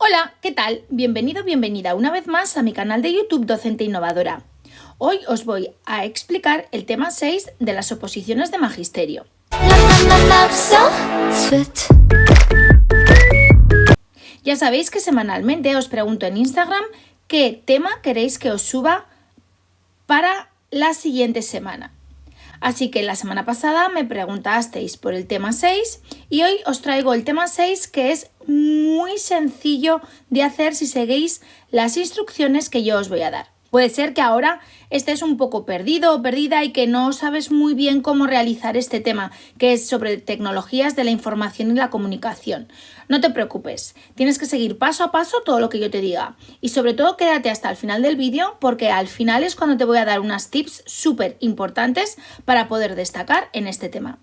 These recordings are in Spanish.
Hola, ¿qué tal? Bienvenido, bienvenida una vez más a mi canal de YouTube Docente Innovadora. Hoy os voy a explicar el tema 6 de las oposiciones de magisterio. Ya sabéis que semanalmente os pregunto en Instagram qué tema queréis que os suba para la siguiente semana. Así que la semana pasada me preguntasteis por el tema 6 y hoy os traigo el tema 6, que es muy sencillo de hacer si seguís las instrucciones que yo os voy a dar. Puede ser que ahora estés un poco perdido o perdida y que no sabes muy bien cómo realizar este tema, que es sobre tecnologías de la información y la comunicación. No te preocupes, tienes que seguir paso a paso todo lo que yo te diga. Y sobre todo quédate hasta el final del vídeo, porque al final es cuando te voy a dar unas tips súper importantes para poder destacar en este tema.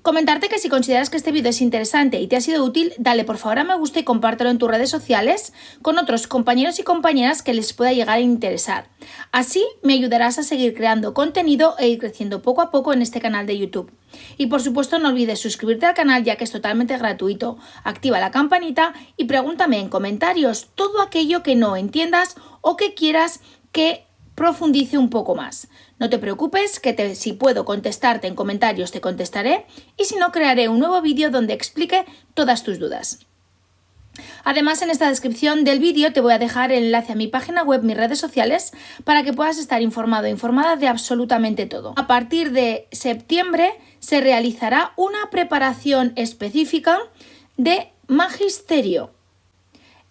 Comentarte que si consideras que este vídeo es interesante y te ha sido útil, dale por favor a me gusta y compártelo en tus redes sociales con otros compañeros y compañeras que les pueda llegar a interesar. Así me ayudarás a seguir creando contenido e ir creciendo poco a poco en este canal de YouTube. Y por supuesto no olvides suscribirte al canal, ya que es totalmente gratuito. Activa la campanita y pregúntame en comentarios todo aquello que no entiendas o que quieras que profundice un poco más. No te preocupes, que si puedo contestarte en comentarios te contestaré, y si no, crearé un nuevo vídeo donde explique todas tus dudas. Además, en esta descripción del vídeo te voy a dejar el enlace a mi página web, mis redes sociales, para que puedas estar informado e informada de absolutamente todo. A partir de septiembre se realizará una preparación específica de magisterio.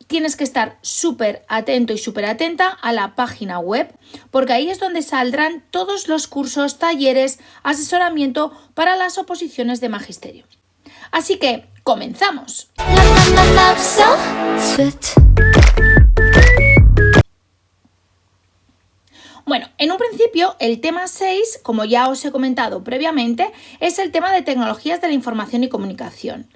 Tienes que estar súper atento y súper atenta a la página web, porque ahí es donde saldrán todos los cursos, talleres, asesoramiento para las oposiciones de magisterio. Así que, ¡comenzamos! Bueno, en un principio el tema 6, como ya os he comentado previamente, es el tema de tecnologías de la información y comunicación.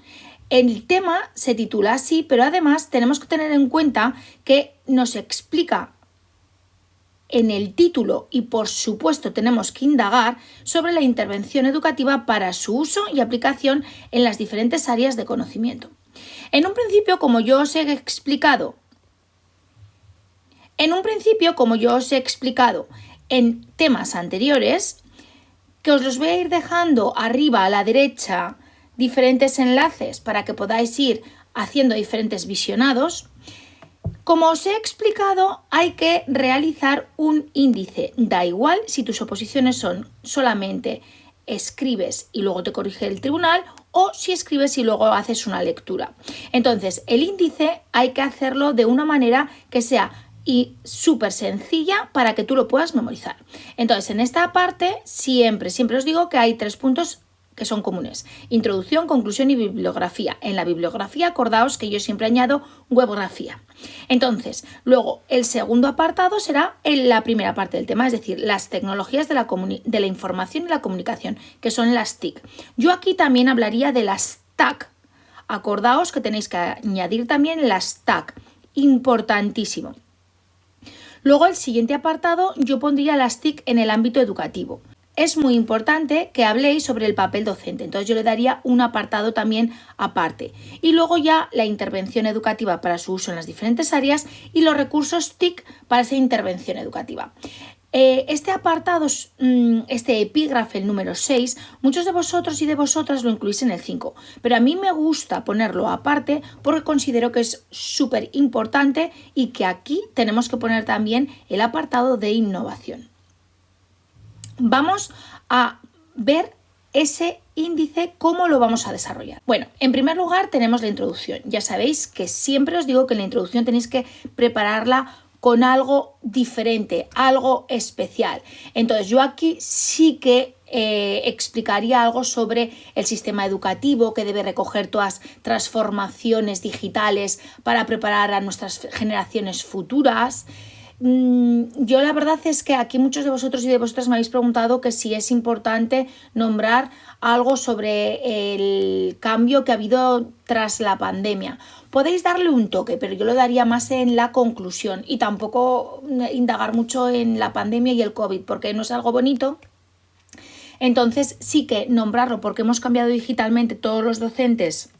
El tema se titula así, pero además tenemos que tener en cuenta que nos explica en el título, y por supuesto tenemos que indagar sobre la intervención educativa para su uso y aplicación en las diferentes áreas de conocimiento. En un principio, como yo os he explicado en temas anteriores, que os los voy a ir dejando arriba a la derecha, diferentes enlaces para que podáis ir haciendo diferentes visionados. Como os he explicado, hay que realizar un índice. Da igual si tus oposiciones son solamente escribes y luego te corrige el tribunal, o si escribes y luego haces una lectura. Entonces, el índice hay que hacerlo de una manera que sea súper sencilla para que tú lo puedas memorizar. Entonces, en esta parte siempre os digo que hay 3 puntos que son comunes: introducción, conclusión y bibliografía. En la bibliografía, acordaos que yo siempre añado webgrafía. Entonces, luego el segundo apartado será en la primera parte del tema, es decir, las tecnologías de la información y la comunicación, que son las TIC. Yo aquí también hablaría de las TAC. Acordaos que tenéis que añadir también las TAC. Importantísimo. Luego, el siguiente apartado, yo pondría las TIC en el ámbito educativo. Es muy importante que habléis sobre el papel docente, entonces yo le daría un apartado también aparte. Y luego ya la intervención educativa para su uso en las diferentes áreas y los recursos TIC para esa intervención educativa. Este apartado, este epígrafe, el número 6, muchos de vosotros y de vosotras lo incluís en el 5, pero a mí me gusta ponerlo aparte porque considero que es súper importante y que aquí tenemos que poner también el apartado de innovación. Vamos a ver ese índice, cómo lo vamos a desarrollar. Bueno, en primer lugar tenemos la introducción. Ya sabéis que siempre os digo que en la introducción tenéis que prepararla con algo diferente, algo especial. Entonces yo aquí sí que explicaría algo sobre el sistema educativo, que debe recoger todas transformaciones digitales para preparar a nuestras generaciones futuras. Yo la verdad es que aquí muchos de vosotros y de vosotras me habéis preguntado que si es importante nombrar algo sobre el cambio que ha habido tras la pandemia. Podéis darle un toque, pero yo lo daría más en la conclusión y tampoco indagar mucho en la pandemia y el COVID, porque no es algo bonito. Entonces sí que nombrarlo, porque hemos cambiado digitalmente todos los docentes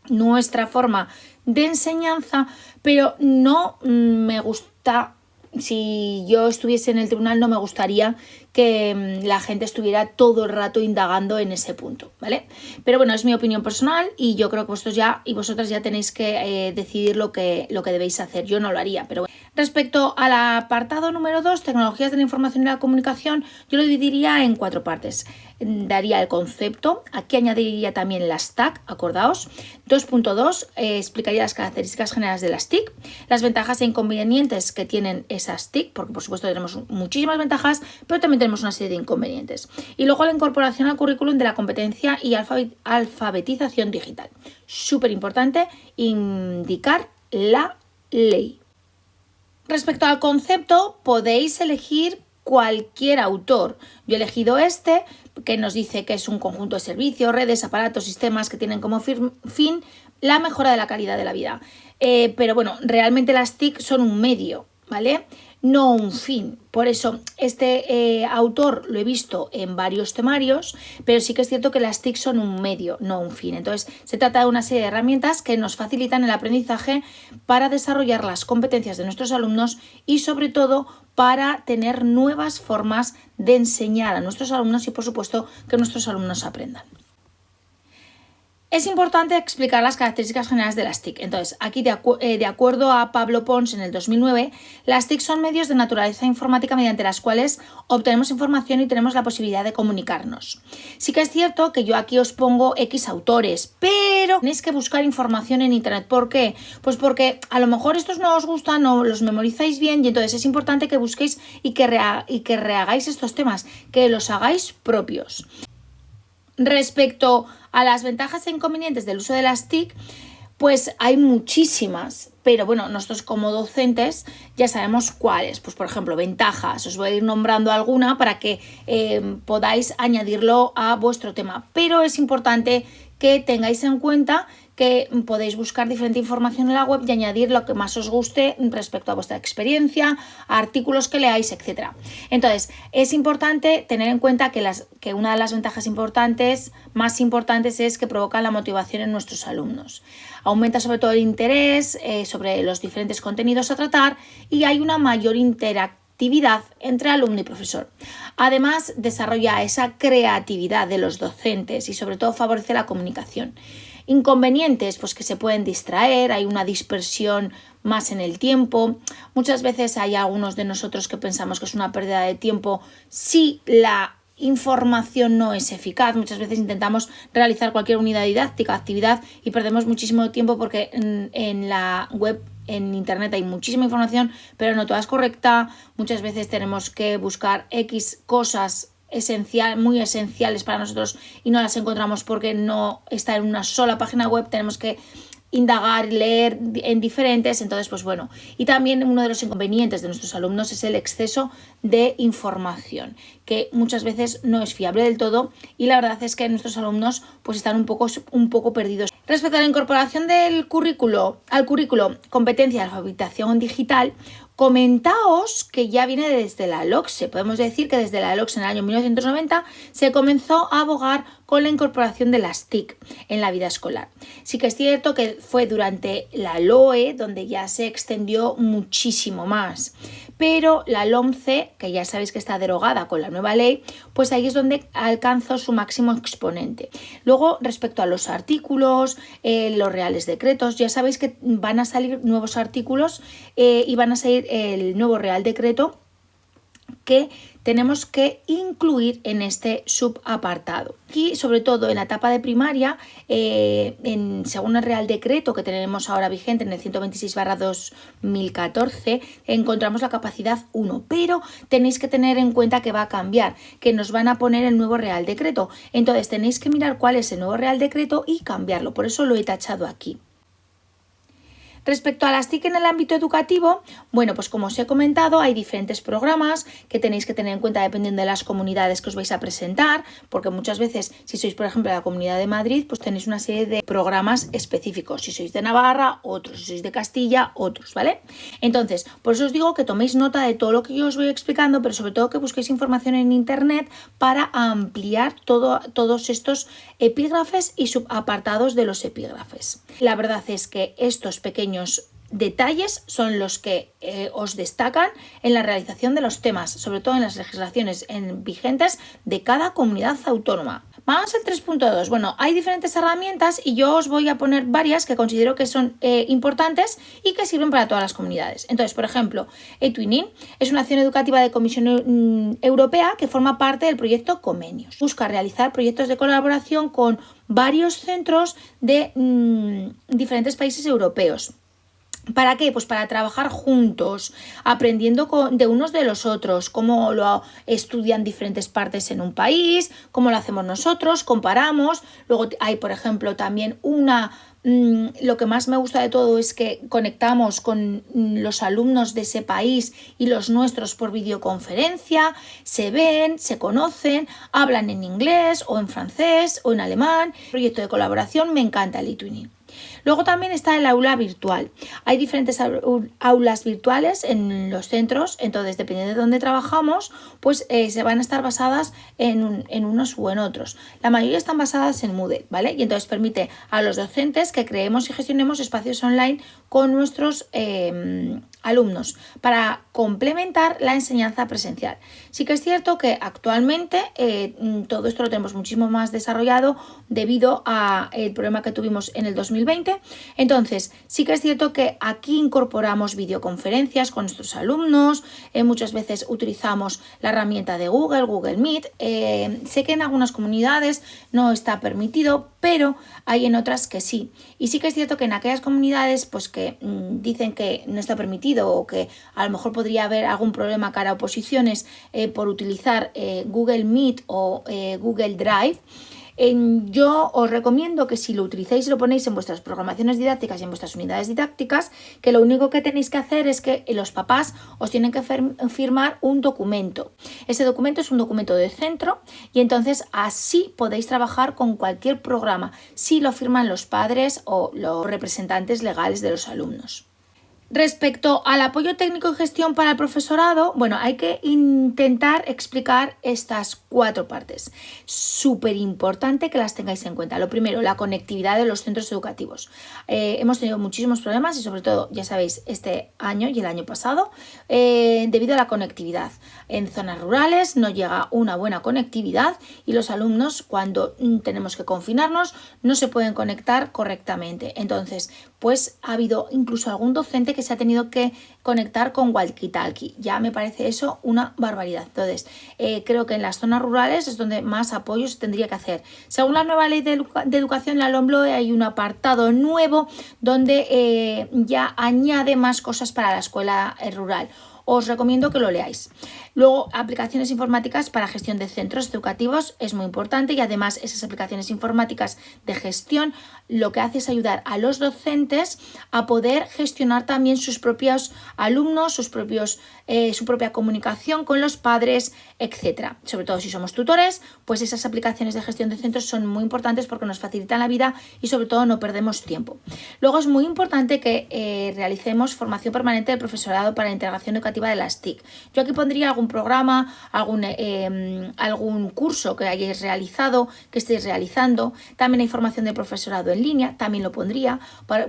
nuestra forma de enseñanza, pero no me gusta. Si yo estuviese en el tribunal no me gustaría que la gente estuviera todo el rato indagando en ese punto, ¿vale? Pero bueno, es mi opinión personal y yo creo que vosotras ya tenéis que decidir lo que debéis hacer. Yo no lo haría, pero bueno. Respecto al apartado número 2, tecnologías de la información y la comunicación, yo lo dividiría en 4 partes. Daría el concepto, aquí añadiría también las TAC, acordaos. 2.2 explicaría las características generales de las TIC, las ventajas e inconvenientes que tienen esas TIC, porque por supuesto tenemos muchísimas ventajas, pero también tenemos una serie de inconvenientes. Y luego la incorporación al currículum de la competencia y alfabetización digital. Súper importante indicar la ley. Respecto al concepto, podéis elegir cualquier autor. Yo he elegido este, que nos dice que es un conjunto de servicios, redes, aparatos, sistemas que tienen como fin la mejora de la calidad de la vida. Pero bueno, realmente las TIC son un medio, ¿vale? No un fin. Por eso este autor lo he visto en varios temarios, pero sí que es cierto que las TIC son un medio, no un fin. Entonces se trata de una serie de herramientas que nos facilitan el aprendizaje para desarrollar las competencias de nuestros alumnos y sobre todo para tener nuevas formas de enseñar a nuestros alumnos y por supuesto que nuestros alumnos aprendan. Es importante explicar las características generales de las TIC. Entonces, aquí de acuerdo a Pablo Pons en el 2009, las TIC son medios de naturaleza informática mediante las cuales obtenemos información y tenemos la posibilidad de comunicarnos. Sí que es cierto que yo aquí os pongo X autores, pero tenéis que buscar información en internet. ¿Por qué? Pues porque a lo mejor estos no os gustan, no los memorizáis bien y entonces es importante que busquéis y que rehagáis estos temas, que los hagáis propios. Respecto a las ventajas e inconvenientes del uso de las TIC, pues hay muchísimas, pero bueno, nosotros como docentes ya sabemos cuáles. Pues por ejemplo, ventajas, os voy a ir nombrando alguna para que podáis añadirlo a vuestro tema, pero es importante que tengáis en cuenta que podéis buscar diferente información en la web y añadir lo que más os guste respecto a vuestra experiencia, artículos que leáis, etc. Entonces, es importante tener en cuenta que una de las ventajas más importantes es que provocan la motivación en nuestros alumnos. Aumenta sobre todo el interés sobre los diferentes contenidos a tratar y hay una mayor interactividad entre alumno y profesor. Además, desarrolla esa creatividad de los docentes y sobre todo favorece la comunicación. Inconvenientes, pues que se pueden distraer, hay una dispersión más en el tiempo. Muchas veces hay algunos de nosotros que pensamos que es una pérdida de tiempo si la información no es eficaz. Muchas veces intentamos realizar cualquier unidad didáctica, actividad y perdemos muchísimo tiempo porque en la web, en internet hay muchísima información, pero no toda es correcta. Muchas veces tenemos que buscar X cosas muy esenciales para nosotros y no las encontramos porque no está en una sola página web, tenemos que indagar, leer en diferentes, entonces pues bueno. Y también uno de los inconvenientes de nuestros alumnos es el exceso de información, que muchas veces no es fiable del todo y la verdad es que nuestros alumnos pues están un poco perdidos. Respecto a la incorporación del al currículo competencia de alfabetización digital, comentaos que ya viene desde la LOCSE. Podemos decir que desde la LOCSE en el año 1990 se comenzó a abogar con la incorporación de las TIC en la vida escolar. Sí que es cierto que fue durante la LOE donde ya se extendió muchísimo más, pero la LOMCE, que ya sabéis que está derogada con la nueva ley, pues ahí es donde alcanzó su máximo exponente. Luego, respecto a los artículos, los reales decretos, ya sabéis que van a salir nuevos artículos y van a salir el nuevo Real Decreto que tenemos que incluir en este subapartado. Aquí, sobre todo en la etapa de primaria, según el Real Decreto que tenemos ahora vigente en el 126/2014, encontramos la capacidad 1, pero tenéis que tener en cuenta que va a cambiar, que nos van a poner el nuevo Real Decreto. Entonces tenéis que mirar cuál es el nuevo Real Decreto y cambiarlo, por eso lo he tachado aquí. Respecto a las TIC en el ámbito educativo, bueno, pues como os he comentado, hay diferentes programas que tenéis que tener en cuenta dependiendo de las comunidades que os vais a presentar, porque muchas veces, si sois, por ejemplo, de la Comunidad de Madrid, pues tenéis una serie de programas específicos. Si sois de Navarra, otros. Si sois de Castilla, otros, ¿vale? Entonces, por eso os digo que toméis nota de todo lo que yo os voy explicando, pero sobre todo que busquéis información en Internet para ampliar todos estos epígrafes y subapartados de los epígrafes. La verdad es que estos pequeños detalles son los que os destacan en la realización de los temas, sobre todo en las legislaciones vigentes de cada comunidad autónoma. Vamos al 3.2. Bueno, hay diferentes herramientas y yo os voy a poner varias que considero que son importantes y que sirven para todas las comunidades. Entonces, por ejemplo, eTwinning es una acción educativa de Comisión Europea que forma parte del proyecto Comenius. Busca realizar proyectos de colaboración con varios centros de diferentes países europeos. ¿Para qué? Pues para trabajar juntos, aprendiendo de unos de los otros, cómo lo estudian diferentes partes en un país, cómo lo hacemos nosotros, comparamos. Luego hay, por ejemplo, también lo que más me gusta de todo es que conectamos con los alumnos de ese país y los nuestros por videoconferencia, se ven, se conocen, hablan en inglés o en francés o en alemán. Proyecto de colaboración, me encanta el eTwinning. Luego también está el aula virtual. Hay diferentes aulas virtuales en los centros, entonces dependiendo de dónde trabajamos, pues se van a estar basadas en unos u en otros. La mayoría están basadas en Moodle, ¿vale? Y entonces permite a los docentes que creemos y gestionemos espacios online con nuestros alumnos para complementar la enseñanza presencial. Sí que es cierto que actualmente todo esto lo tenemos muchísimo más desarrollado debido al problema que tuvimos en el 2020. Entonces, sí que es cierto que aquí incorporamos videoconferencias con nuestros alumnos, muchas veces utilizamos la herramienta de Google Meet. Sé que en algunas comunidades no está permitido, pero hay en otras que sí. Y sí que es cierto que en aquellas comunidades pues que dicen que no está permitido o que a lo mejor podría haber algún problema cara a oposiciones por utilizar Google Meet o Google Drive, yo os recomiendo que si lo utilizáis y lo ponéis en vuestras programaciones didácticas y en vuestras unidades didácticas, que lo único que tenéis que hacer es que los papás os tienen que firmar un documento. Ese documento es un documento de centro y entonces así podéis trabajar con cualquier programa si lo firman los padres o los representantes legales de los alumnos. Respecto al apoyo técnico y gestión para el profesorado, bueno, hay que intentar explicar estas 4 partes. Súper importante que las tengáis en cuenta. Lo primero, la conectividad de los centros educativos. Hemos tenido muchísimos problemas y sobre todo, ya sabéis, este año y el año pasado, debido a la conectividad. En zonas rurales no llega una buena conectividad y los alumnos, cuando tenemos que confinarnos, no se pueden conectar correctamente. Entonces, pues ha habido incluso algún docente que se ha tenido que conectar con walkie-talkie. Ya me parece eso una barbaridad. Entonces, creo que en las zonas rurales es donde más apoyo se tendría que hacer. Según la nueva ley de educación, la LOMLOE, hay un apartado nuevo donde ya añade más cosas para la escuela rural. Os recomiendo que lo leáis. Luego, aplicaciones informáticas para gestión de centros educativos es muy importante y además esas aplicaciones informáticas de gestión lo que hace es ayudar a los docentes a poder gestionar también sus propios alumnos, su propia comunicación con los padres, etc. Sobre todo si somos tutores, pues esas aplicaciones de gestión de centros son muy importantes porque nos facilitan la vida y sobre todo no perdemos tiempo. Luego es muy importante que realicemos formación permanente del profesorado para la integración educativa de las TIC. Yo aquí pondría algún programa, algún curso que hayáis realizado, que estéis realizando. También hay formación de profesorado en línea, también lo pondría.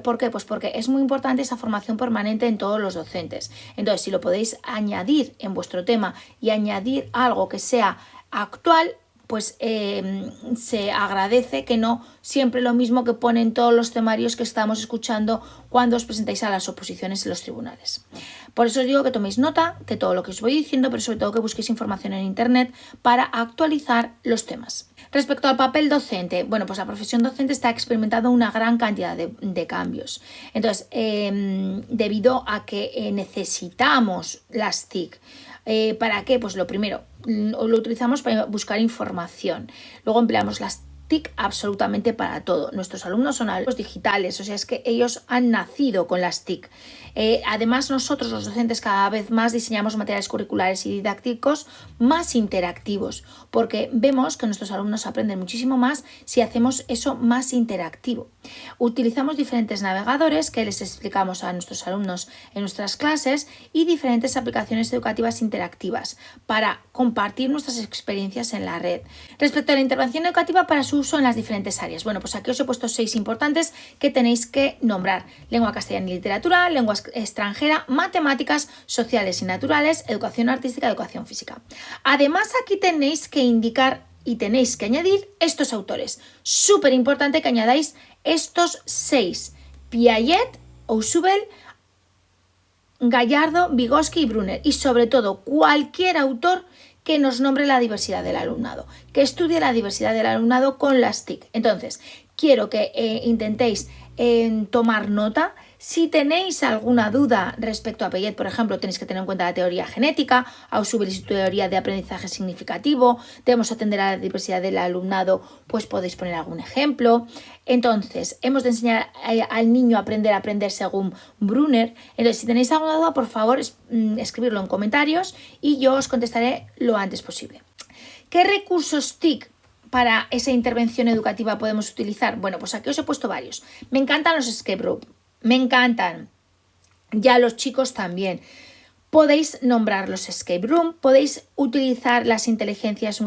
¿Por qué? Pues porque es muy importante esa formación permanente en todos los docentes. Entonces, si lo podéis añadir en vuestro tema y añadir algo que sea actual, pues se agradece, que no siempre lo mismo que ponen todos los temarios que estamos escuchando cuando os presentáis a las oposiciones en los tribunales. Por eso os digo que toméis nota de todo lo que os voy diciendo, pero sobre todo que busquéis información en Internet para actualizar los temas. Respecto al papel docente, bueno, pues la profesión docente está experimentando una gran cantidad de cambios. Entonces, debido a que necesitamos las TIC, ¿para qué? Pues lo primero, lo utilizamos para buscar información. Luego empleamos las TIC absolutamente para todo. Nuestros alumnos son alumnos digitales, o sea, es que ellos han nacido con las TIC. Además, nosotros los docentes cada vez más diseñamos materiales curriculares y didácticos más interactivos, porque vemos que nuestros alumnos aprenden muchísimo más si hacemos eso más interactivo. Utilizamos diferentes navegadores que les explicamos a nuestros alumnos en nuestras clases y diferentes aplicaciones educativas interactivas para compartir nuestras experiencias en la red. Respecto a la intervención educativa para su uso en las diferentes áreas, bueno, pues aquí os he puesto 6 importantes que tenéis que nombrar: lengua castellana y literatura, lengua extranjera, matemáticas, sociales y naturales, educación artística, educación física. Además, aquí tenéis que indicar y tenéis que añadir estos autores. Súper importante que añadáis estos 6: Piaget, Ausubel, Gallardo, Vygotsky y Brunner. Y sobre todo, cualquier autor que nos nombre la diversidad del alumnado, que estudie la diversidad del alumnado con las TIC. Entonces, quiero que intentéis tomar nota. Si tenéis alguna duda respecto a Piaget, por ejemplo, tenéis que tener en cuenta la teoría genética, Ausubel y su teoría de aprendizaje significativo. Debemos atender a la diversidad del alumnado, pues podéis poner algún ejemplo. Entonces, hemos de enseñar al niño a aprender según Brunner. Entonces, si tenéis alguna duda, por favor, escribirlo en comentarios y yo os contestaré lo antes posible. ¿Qué recursos TIC para esa intervención educativa podemos utilizar? Bueno, pues aquí os he puesto varios. Me encantan los escape room. Me encantan. Ya los chicos también. Podéis nombrar los escape room, podéis utilizar las inteligencias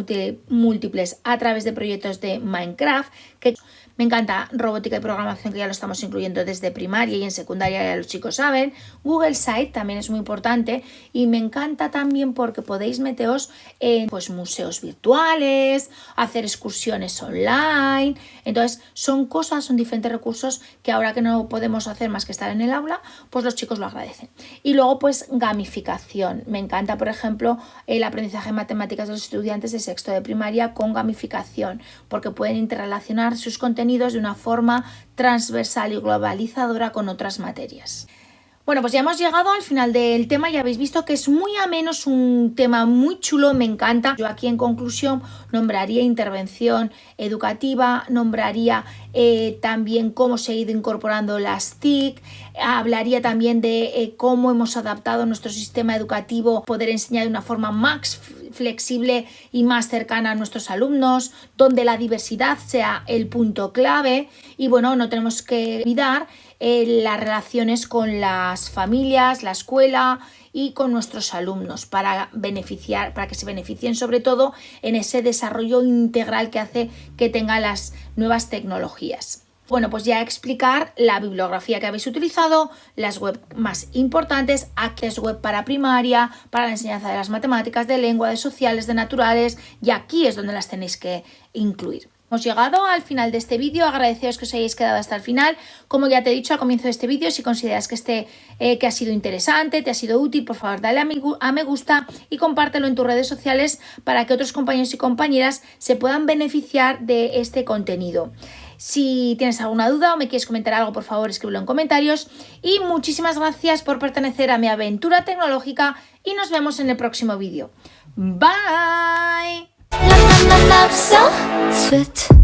múltiples a través de proyectos de Minecraft, que me encanta robótica y programación, que ya lo estamos incluyendo desde primaria y en secundaria, ya los chicos saben. Google Site también es muy importante y me encanta también porque podéis meteros en pues, museos virtuales, hacer excursiones online. Entonces son diferentes recursos que ahora que no podemos hacer más que estar en el aula, pues los chicos lo agradecen. Y luego pues gamificación. Me encanta, por ejemplo, el aprendizaje en matemáticas de los estudiantes de sexto de primaria con gamificación, porque pueden interrelacionar sus contenidos de una forma transversal y globalizadora con otras materias. Bueno, pues ya hemos llegado al final del tema. Ya habéis visto que es muy ameno, es un tema muy chulo, me encanta. Yo aquí en conclusión nombraría intervención educativa, nombraría también cómo se ha ido incorporando las TIC, hablaría también de cómo hemos adaptado nuestro sistema educativo, poder enseñar de una forma más flexible y más cercana a nuestros alumnos, donde la diversidad sea el punto clave. Y bueno, no tenemos que olvidar las relaciones con las familias, la escuela y con nuestros alumnos para que se beneficien sobre todo en ese desarrollo integral que hace que tengan las nuevas tecnologías. Bueno, pues ya explicar la bibliografía que habéis utilizado, las web más importantes, aquí es web para primaria, para la enseñanza de las matemáticas, de lengua, de sociales, de naturales, y aquí es donde las tenéis que incluir. Hemos llegado al final de este vídeo, agradeceros que os hayáis quedado hasta el final. Como ya te he dicho al comienzo de este vídeo, si consideras que que ha sido interesante, te ha sido útil, por favor dale a me gusta y compártelo en tus redes sociales para que otros compañeros y compañeras se puedan beneficiar de este contenido. Si tienes alguna duda o me quieres comentar algo, por favor escríbelo en comentarios. Y muchísimas gracias por pertenecer a mi aventura tecnológica y nos vemos en el próximo vídeo. Bye. Love, love, love, love, so sweet.